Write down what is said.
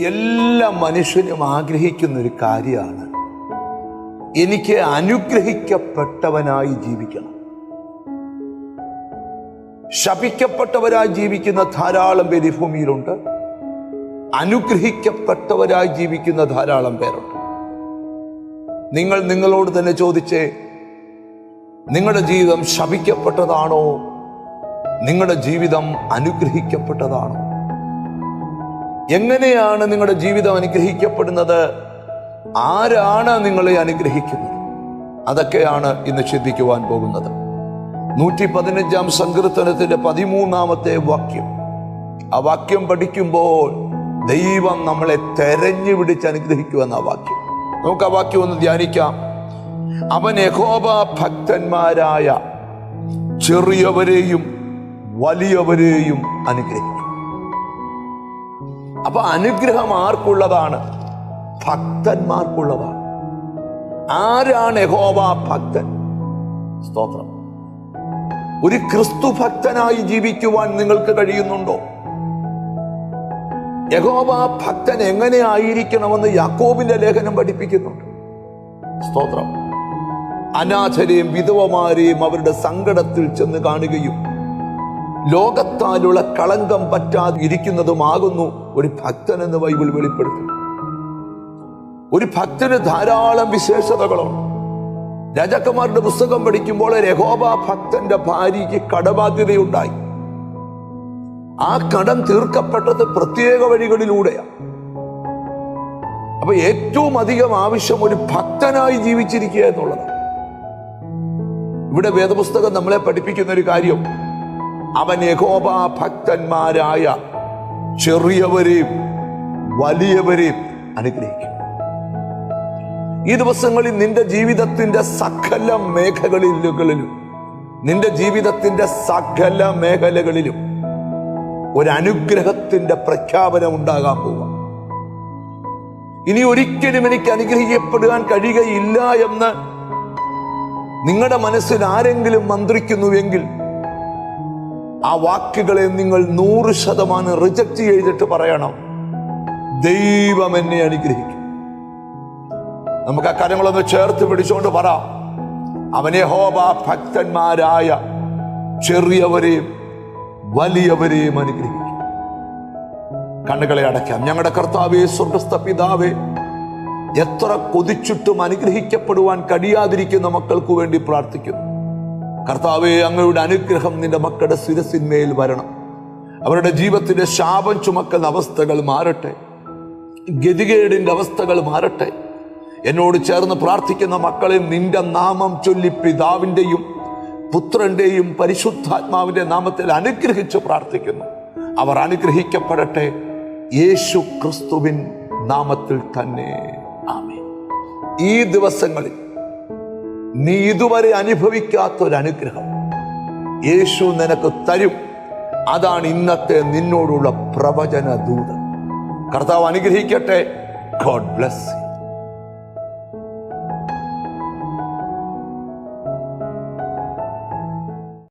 എല്ലാ മനുഷ്യനും ആഗ്രഹിക്കുന്ന ഒരു കാര്യമാണ്, എനിക്ക് അനുഗ്രഹിക്കപ്പെട്ടവനായി ജീവിക്കണം. ശപിക്കപ്പെട്ടവരായി ജീവിക്കുന്ന ധാരാളം പേര് ഈ ഭൂമിയിലുണ്ട്. അനുഗ്രഹിക്കപ്പെട്ടവരായി ജീവിക്കുന്ന ധാരാളം പേരുണ്ട്. നിങ്ങൾ നിങ്ങളോട് തന്നെ ചോദിച്ചേ, നിങ്ങളുടെ ജീവിതം ശപിക്കപ്പെട്ടതാണോ, നിങ്ങളുടെ ജീവിതം അനുഗ്രഹിക്കപ്പെട്ടതാണോ? എങ്ങനെയാണ് നിങ്ങളുടെ ജീവിതം അനുഗ്രഹിക്കപ്പെടുന്നത്? ആരാണ് നിങ്ങളെ അനുഗ്രഹിക്കുന്നത്? അതൊക്കെയാണ് ഇന്ന് ചിന്തിക്കുവാൻ പോകുന്നത്. 115 സങ്കീർത്തനത്തിന്റെ 13 വാക്യം. ആ വാക്യം പഠിക്കുമ്പോൾ ദൈവം നമ്മളെ തെരഞ്ഞു പിടിച്ച് അനുഗ്രഹിക്കുമെന്ന വാക്യം. നമുക്ക് ആ വാക്യം ഒന്ന് ധ്യാനിക്കാം. അവൻ യഹോവ ഭക്തന്മാരായ ചെറിയവരെയും വലിയവരെയും അനുഗ്രഹിക്കും. അപ്പൊ അനുഗ്രഹം ആർക്കുള്ളതാണ്? ഭക്തന്മാർക്കുള്ളതാണ്. ആരാണ് യഹോവ ഭക്തൻ? സ്തോത്രം. ഒരു ക്രിസ്തു ഭക്തനായി ജീവിക്കുവാൻ നിങ്ങൾക്ക് കഴിയുന്നുണ്ടോ? യഹോവ ഭക്തൻ എങ്ങനെ ആയിരിക്കണമെന്ന് യാക്കോബിന്റെ ലേഖനം പഠിപ്പിക്കുന്നുണ്ട്. സ്തോത്രം. അനാഥരെയും വിധവമാരെയും അവരുടെ സങ്കടത്തിൽ ചെന്ന് കാണുകയും ലോകത്താലുള്ള കളങ്കം പറ്റാതെ ഇരിക്കുന്നതുമാകുന്നു ഒരു ഭക്തൻ എന്ന് ബൈബിൾ വെളിപ്പെടുത്തുന്നു. ഒരു ഭക്തന് ധാരാളം വിശേഷതകളുണ്ട്. രാജാക്കന്മാരുടെ പുസ്തകം പഠിക്കുമ്പോൾ യഹോവ ഭക്തന്റെ ഭാര്യയ്ക്ക് കടബാധ്യതയുണ്ടായി. ആ കടം തീർക്കപ്പെട്ടത് പ്രത്യേക വഴികളിലൂടെയാണ്. അപ്പൊ ഏറ്റവും അധികം ആവശ്യം ഒരു ഭക്തനായി ജീവിച്ചിരിക്കുക എന്നുള്ളതാണ്. ഇവിടെ വേദപുസ്തകം നമ്മളെ പഠിപ്പിക്കുന്ന ഒരു കാര്യം, അവൻ യഹോവ ഭക്തന്മാരായ ചെറിയവരെയും വലിയവരെയും അനുഗ്രഹിക്കും. ഈ ദിവസങ്ങളിൽ നിന്റെ ജീവിതത്തിന്റെ സകല മേഖലകളിലും ഒരു അനുഗ്രഹത്തിന്റെ പ്രഖ്യാപനം ഉണ്ടാകാൻ പോവുക. ഇനി ഒരിക്കലും എനിക്ക് അനുഗ്രഹിക്കപ്പെടാൻ കഴിയുകയില്ല എന്ന് നിങ്ങളുടെ മനസ്സിൽ ആരെങ്കിലും മന്ത്രിക്കുന്നുവെങ്കിൽ ആ വാക്കുകളെ നിങ്ങൾ 100% റിജക്റ്റ് ചെയ്തിട്ട് പറയണം, ദൈവം എന്നെ അനുഗ്രഹിക്കും. നമുക്ക് ആ കാര്യങ്ങളൊന്ന് ചേർത്ത് പിടിച്ചുകൊണ്ട് പറ, അവൻ യഹോവ ഭക്തന്മാരായ ചെറിയവരെയും വലിയവരെയും അനുഗ്രഹിക്കും. കണ്ണുകളെ അടയ്ക്കാം. ഞങ്ങളുടെ കർത്താവേ, സ്വർഗ്ഗസ്ഥ പിതാവേ, എത്ര കൊതിച്ചിട്ടും അനുഗ്രഹിക്കപ്പെടുവാൻ കഴിയാതിരിക്കുന്ന മക്കൾക്ക് വേണ്ടി പ്രാർത്ഥിക്കുന്നു. കർത്താവേ, അങ്ങയുടെ അനുഗ്രഹം നിന്റെ മക്കളുടെ ശിരസിന്മേൽ വരണം. അവരുടെ ജീവിതത്തിന്റെ ശാപം ചുമക്കുന്ന അവസ്ഥകൾ മാറട്ടെ, ഗതികേടിന്റെ അവസ്ഥകൾ മാറട്ടെ. എന്നോട് ചേർന്ന് പ്രാർത്ഥിക്കുന്ന മക്കളെ നിന്റെ നാമം ചൊല്ലി പിതാവിന്റെയും പുത്രന്റെയും പരിശുദ്ധാത്മാവിന്റെ നാമത്തിൽ അനുഗ്രഹിച്ച് പ്രാർത്ഥിക്കുന്നു. അവർ അനുഗ്രഹിക്കപ്പെടട്ടെ, യേശു ക്രിസ്തുവിൻ നാമത്തിൽ തന്നെ. ആമേൻ. ഈ ദിവസങ്ങളിൽ നീ ഇതുവരെ അനുഭവിക്കാത്തൊരനുഗ്രഹം യേശു നിനക്ക് തരും. അതാണ് ഇന്നത്തെ നിന്നോടുള്ള പ്രവചന ദൂത്. കർത്താവ് അനുഗ്രഹിക്കട്ടെ. God bless.